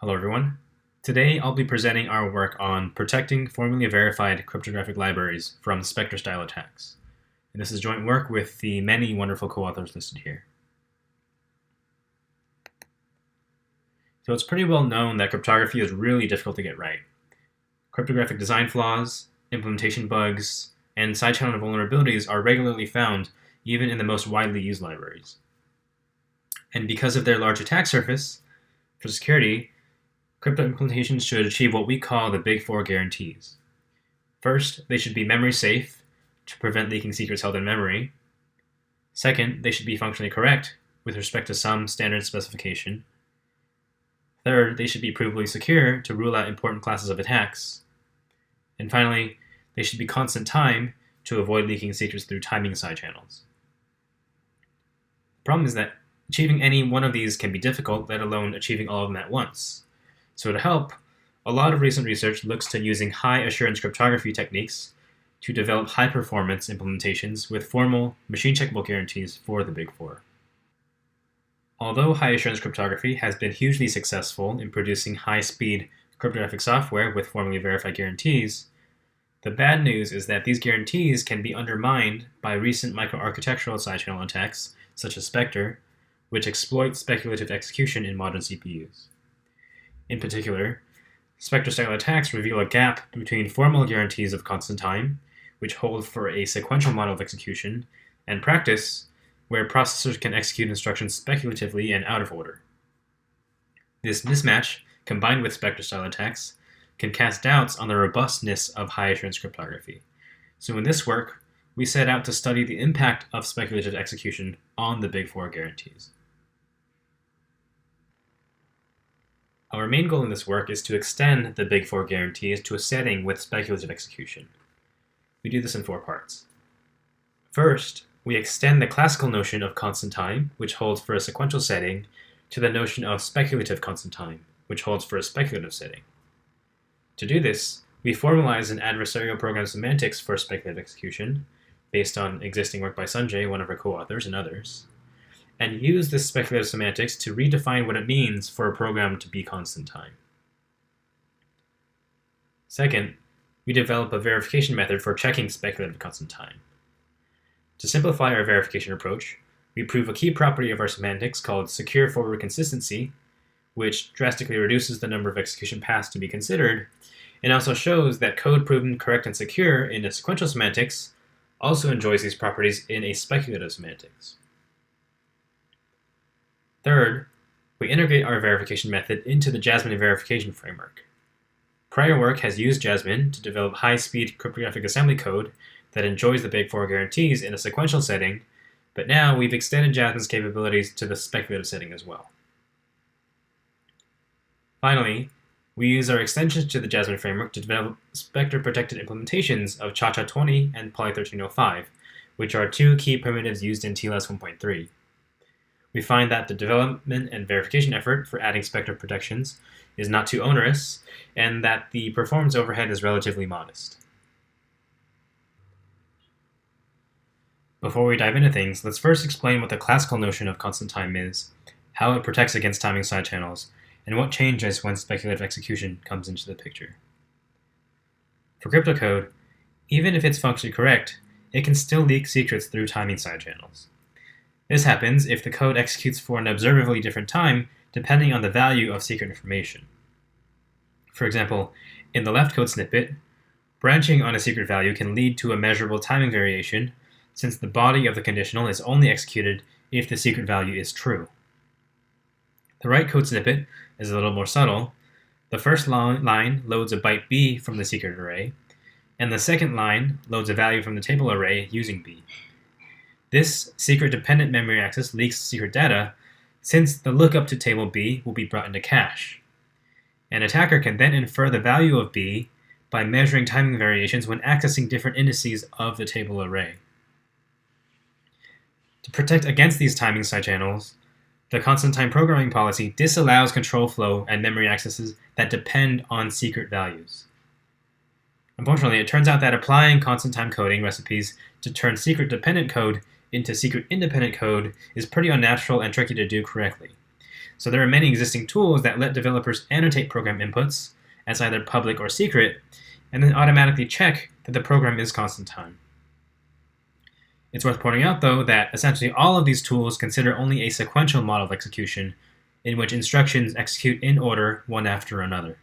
Hello everyone. Today I'll be presenting our work on protecting formally verified cryptographic libraries from Spectre style attacks. And this is joint work with the many wonderful co-authors listed here. So it's pretty well known that cryptography is really difficult to get right. Cryptographic design flaws, implementation bugs, and side-channel vulnerabilities are regularly found even in the most widely used libraries. And because of their large attack surface, for security, crypto implementations should achieve what we call the Big Four guarantees. First, they should be memory safe to prevent leaking secrets held in memory. Second, they should be functionally correct with respect to some standard specification. Third, they should be provably secure to rule out important classes of attacks. And finally, they should be constant time to avoid leaking secrets through timing side channels. The problem is that achieving any one of these can be difficult, let alone achieving all of them at once. So to help, a lot of recent research looks to using high-assurance cryptography techniques to develop high-performance implementations with formal, machine-checkable guarantees for the Big Four. Although high-assurance cryptography has been hugely successful in producing high-speed cryptographic software with formally verified guarantees, the bad news is that these guarantees can be undermined by recent microarchitectural side-channel attacks, such as Spectre, which exploit speculative execution in modern CPUs. In particular, Spectre-style attacks reveal a gap between formal guarantees of constant time, which hold for a sequential model of execution, and practice, where processors can execute instructions speculatively and out of order. This mismatch, combined with Spectre-style attacks, can cast doubts on the robustness of high-assurance cryptography. So in this work, we set out to study the impact of speculative execution on the Big Four guarantees. Our main goal in this work is to extend the Big Four guarantees to a setting with speculative execution. We do this in 4 parts. First, we extend the classical notion of constant time, which holds for a sequential setting, to the notion of speculative constant time, which holds for a speculative setting. To do this, we formalize an adversarial program semantics for speculative execution, based on existing work by Sanjay, one of our co-authors, and others, and use this speculative semantics to redefine what it means for a program to be constant time. Second, we develop a verification method for checking speculative constant time. To simplify our verification approach, we prove a key property of our semantics called secure forward consistency, which drastically reduces the number of execution paths to be considered, and also shows that code proven correct and secure in a sequential semantics also enjoys these properties in a speculative semantics. Third, we integrate our verification method into the Jasmine verification framework. Prior work has used Jasmine to develop high-speed cryptographic assembly code that enjoys the Big Four guarantees in a sequential setting, but now we've extended Jasmine's capabilities to the speculative setting as well. Finally, we use our extensions to the Jasmine framework to develop Spectre-protected implementations of Cha-Cha-20 and Poly1305, which are 2 key primitives used in TLS 1.3. We find that the development and verification effort for adding Spectre protections is not too onerous, and that the performance overhead is relatively modest. Before we dive into things, let's first explain what the classical notion of constant time is, how it protects against timing side channels, and what changes when speculative execution comes into the picture. For cryptocode, even if it's functionally correct, it can still leak secrets through timing side channels. This happens if the code executes for an observably different time depending on the value of secret information. For example, in the left code snippet, branching on a secret value can lead to a measurable timing variation since the body of the conditional is only executed if the secret value is true. The right code snippet is a little more subtle. The first line loads a byte B from the secret array, and the second line loads a value from the table array using B. This secret-dependent memory access leaks secret data, since the lookup to table B will be brought into cache. An attacker can then infer the value of B by measuring timing variations when accessing different indices of the table array. To protect against these timing side channels, the constant time programming policy disallows control flow and memory accesses that depend on secret values. Unfortunately, it turns out that applying constant time coding recipes to turn secret-dependent code into secret-independent code is pretty unnatural and tricky to do correctly. So there are many existing tools that let developers annotate program inputs as either public or secret, and then automatically check that the program is constant time. It's worth pointing out, though, that essentially all of these tools consider only a sequential model of execution, in which instructions execute in order, one after another.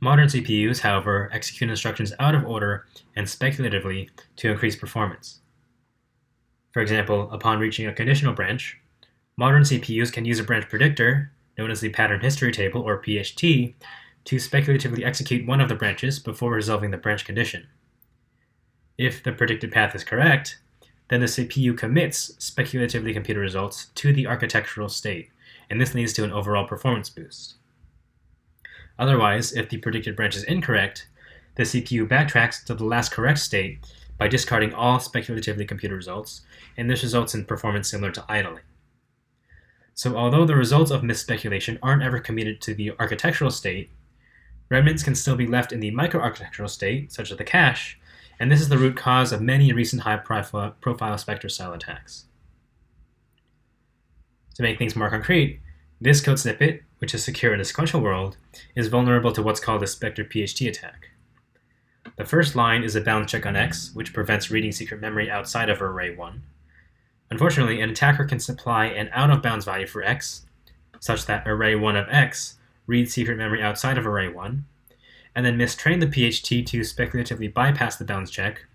Modern CPUs, however, execute instructions out of order and speculatively to increase performance. For example, upon reaching a conditional branch, modern CPUs can use a branch predictor, known as the pattern history table, or PHT, to speculatively execute one of the branches before resolving the branch condition. If the predicted path is correct, then the CPU commits speculatively computed results to the architectural state, and this leads to an overall performance boost. Otherwise, if the predicted branch is incorrect, the CPU backtracks to the last correct state by discarding all speculatively computed results, and this results in performance similar to idling. So although the results of misspeculation aren't ever committed to the architectural state, remnants can still be left in the microarchitectural state, such as the cache, and this is the root cause of many recent high-profile Spectre-style attacks. To make things more concrete, this code snippet, which is secure in a sequential world, is vulnerable to what's called a Spectre PHT attack. The first line is a bounds check on X, which prevents reading secret memory outside of array 1. Unfortunately, an attacker can supply an out-of-bounds value for X, such that array 1 of X reads secret memory outside of array 1, and then mistrain the PHT to speculatively bypass the bounds check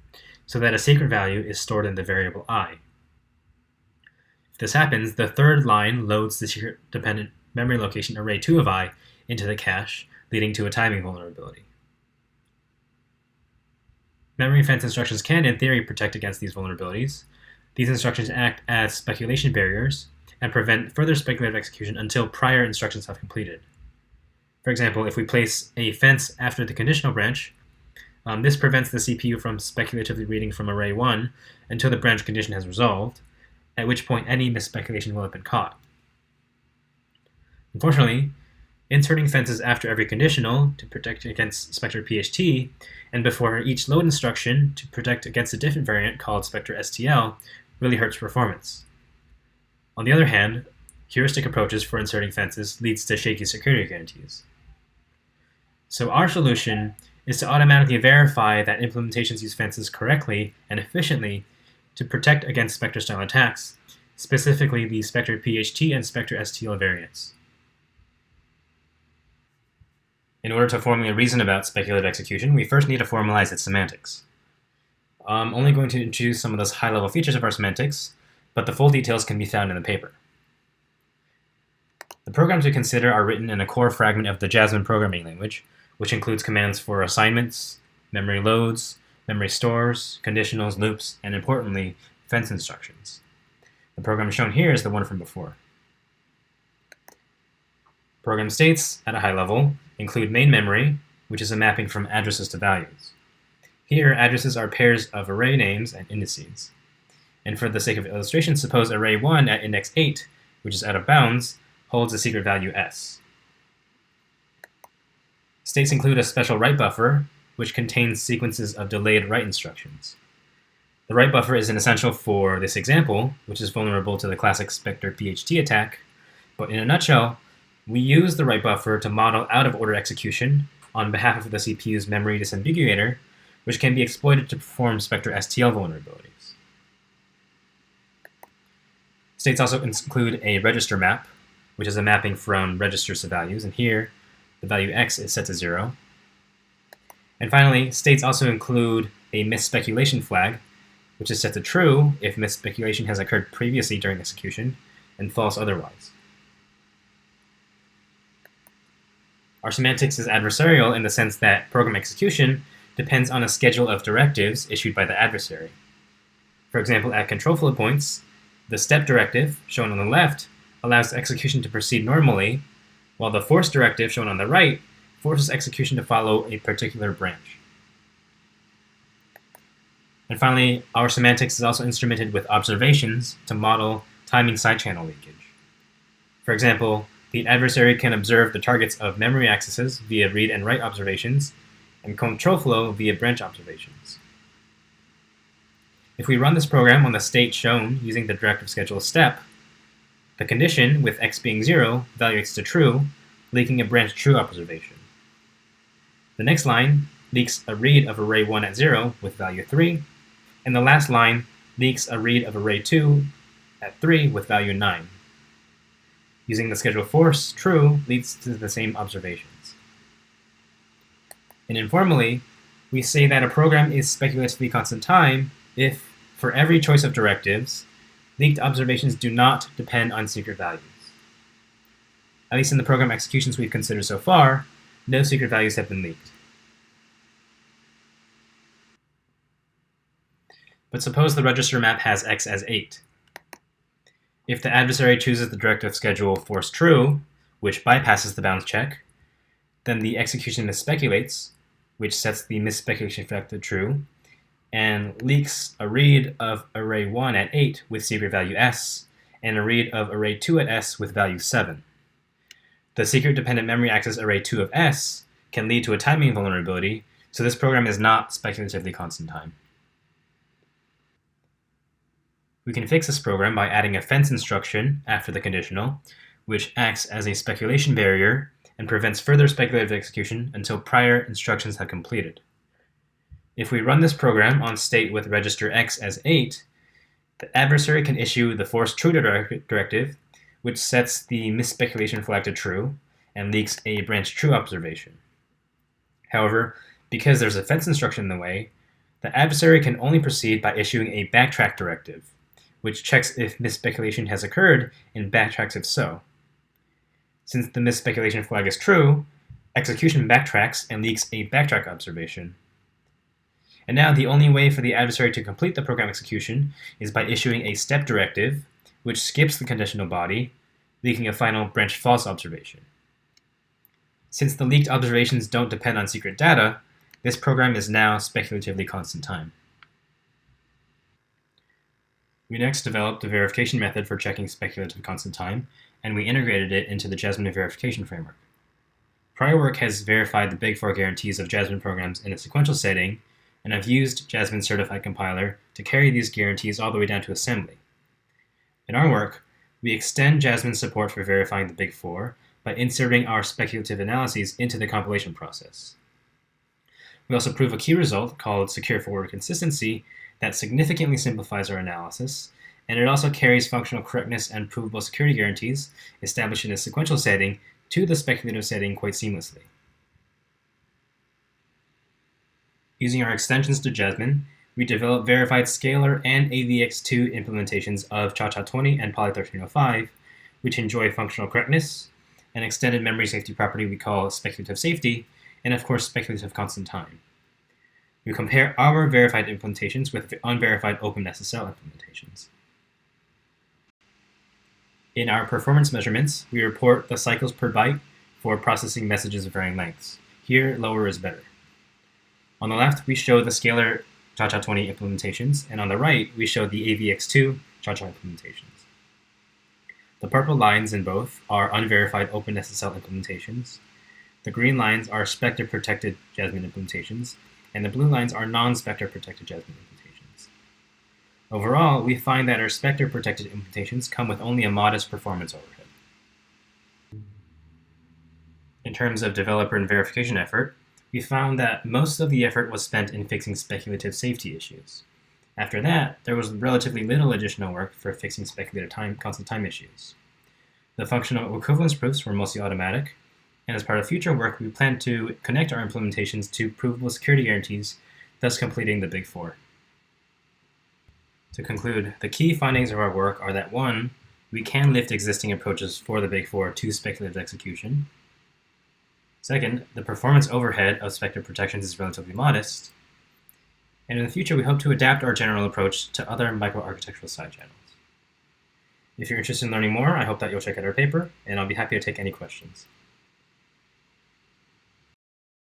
so that a secret value is stored in the variable I. If this happens, the third line loads the secret-dependent memory location array 2 of I into the cache, leading to a timing vulnerability. Memory fence instructions can, in theory, protect against these vulnerabilities. These instructions act as speculation barriers and prevent further speculative execution until prior instructions have completed. For example, if we place a fence after the conditional branch, this prevents the CPU from speculatively reading from array 1 until the branch condition has resolved, at which point any misspeculation will have been caught. Unfortunately, inserting fences after every conditional to protect against Spectre PHT, and before each load instruction to protect against a different variant called Spectre STL, really hurts performance. On the other hand, heuristic approaches for inserting fences leads to shaky security guarantees. So our solution is to automatically verify that implementations use fences correctly and efficiently to protect against Spectre-style attacks, specifically the Spectre PHT and Spectre STL variants. In order to formally reason about speculative execution, we first need to formalize its semantics. I'm only going to introduce some of those high-level features of our semantics, but the full details can be found in the paper. The programs we consider are written in a core fragment of the Jasmine programming language, which includes commands for assignments, memory loads, memory stores, conditionals, loops, and importantly, fence instructions. The program shown here is the one from before. Program states, at a high level, include main memory, which is a mapping from addresses to values. Here, addresses are pairs of array names and indices. And for the sake of illustration, suppose array 1 at index 8, which is out of bounds, holds a secret value s. States include a special write buffer, which contains sequences of delayed write instructions. The write buffer is an essential for this example, which is vulnerable to the classic Spectre PHT attack, but in a nutshell, we use the write buffer to model out-of-order execution on behalf of the CPU's memory disambiguator, which can be exploited to perform Spectre STL vulnerabilities. States also include a register map, which is a mapping from registers to values, and here the value x is set to 0. And finally, states also include a misspeculation flag, which is set to true if misspeculation has occurred previously during execution, and false otherwise. Our semantics is adversarial in the sense that program execution depends on a schedule of directives issued by the adversary. For example, at control flow points, the step directive, shown on the left, allows execution to proceed normally, while the force directive, shown on the right, forces execution to follow a particular branch. And finally, our semantics is also instrumented with observations to model timing side-channel leakage. For example, the adversary can observe the targets of memory accesses via read and write observations, and control flow via branch observations. If we run this program on the state shown using the directive schedule step, the condition, with x being 0, evaluates to true, leaking a branch true observation. The next line leaks a read of array 1 at 0 with value 3, and the last line leaks a read of array 2 at 3 with value 9. Using the schedule force, true leads to the same observations. And informally, we say that a program is speculatively constant time if, for every choice of directives, leaked observations do not depend on secret values. At least in the program executions we've considered so far, no secret values have been leaked. But suppose the register map has x as 8. If the adversary chooses the directive schedule force true, which bypasses the bounds check, then the execution misspeculates, which sets the misspeculation flag to true, and leaks a read of array 1 at 8 with secret value s, and a read of array 2 at s with value 7. The secret dependent memory access array 2 of s can lead to a timing vulnerability, so this program is not speculatively constant time. We can fix this program by adding a fence instruction after the conditional, which acts as a speculation barrier and prevents further speculative execution until prior instructions have completed. If we run this program on state with register x as 8, the adversary can issue the force true directive, which sets the misspeculation flag to true and leaks a branch true observation. However, because there's a fence instruction in the way, the adversary can only proceed by issuing a backtrack directive, which checks if misspeculation has occurred and backtracks if so. Since the misspeculation flag is true, execution backtracks and leaks a backtrack observation. And now the only way for the adversary to complete the program execution is by issuing a step directive, which skips the conditional body, leaking a final branch false observation. Since the leaked observations don't depend on secret data, this program is now speculatively constant time. We next developed a verification method for checking speculative constant time, and we integrated it into the Jasmine verification framework. Prior work has verified the Big 4 guarantees of Jasmine programs in a sequential setting, and I've used Jasmine Certified Compiler to carry these guarantees all the way down to assembly. In our work, we extend Jasmine support for verifying the Big 4 by inserting our speculative analyses into the compilation process. We also prove a key result called secure forward consistency that significantly simplifies our analysis, and it also carries functional correctness and provable security guarantees established in a sequential setting to the speculative setting quite seamlessly. Using our extensions to Jasmine, we developed verified scalar and AVX2 implementations of Cha-Cha-20 and Poly 1305, which enjoy functional correctness, an extended memory safety property we call speculative safety, and of course speculative constant time. We compare our verified implementations with the unverified OpenSSL implementations. In our performance measurements, we report the cycles per byte for processing messages of varying lengths. Here, lower is better. On the left, we show the scalar Cha-Cha-20 implementations, and on the right, we show the AVX2 Cha-Cha implementations. The purple lines in both are unverified OpenSSL implementations. The green lines are Spectre-protected Jasmine implementations, and the blue lines are non-Spectre protected Jasmine implementations. Overall, we find that our Spectre protected implementations come with only a modest performance overhead. In terms of developer and verification effort, we found that most of the effort was spent in fixing speculative safety issues. After that, there was relatively little additional work for fixing speculative constant time issues. The functional equivalence proofs were mostly automatic, and as part of future work, we plan to connect our implementations to provable security guarantees, thus completing the Big 4. To conclude, the key findings of our work are that 1, we can lift existing approaches for the Big 4 to speculative execution. Second, the performance overhead of Spectre protections is relatively modest. And in the future, we hope to adapt our general approach to other microarchitectural side channels. If you're interested in learning more, I hope that you'll check out our paper, and I'll be happy to take any questions.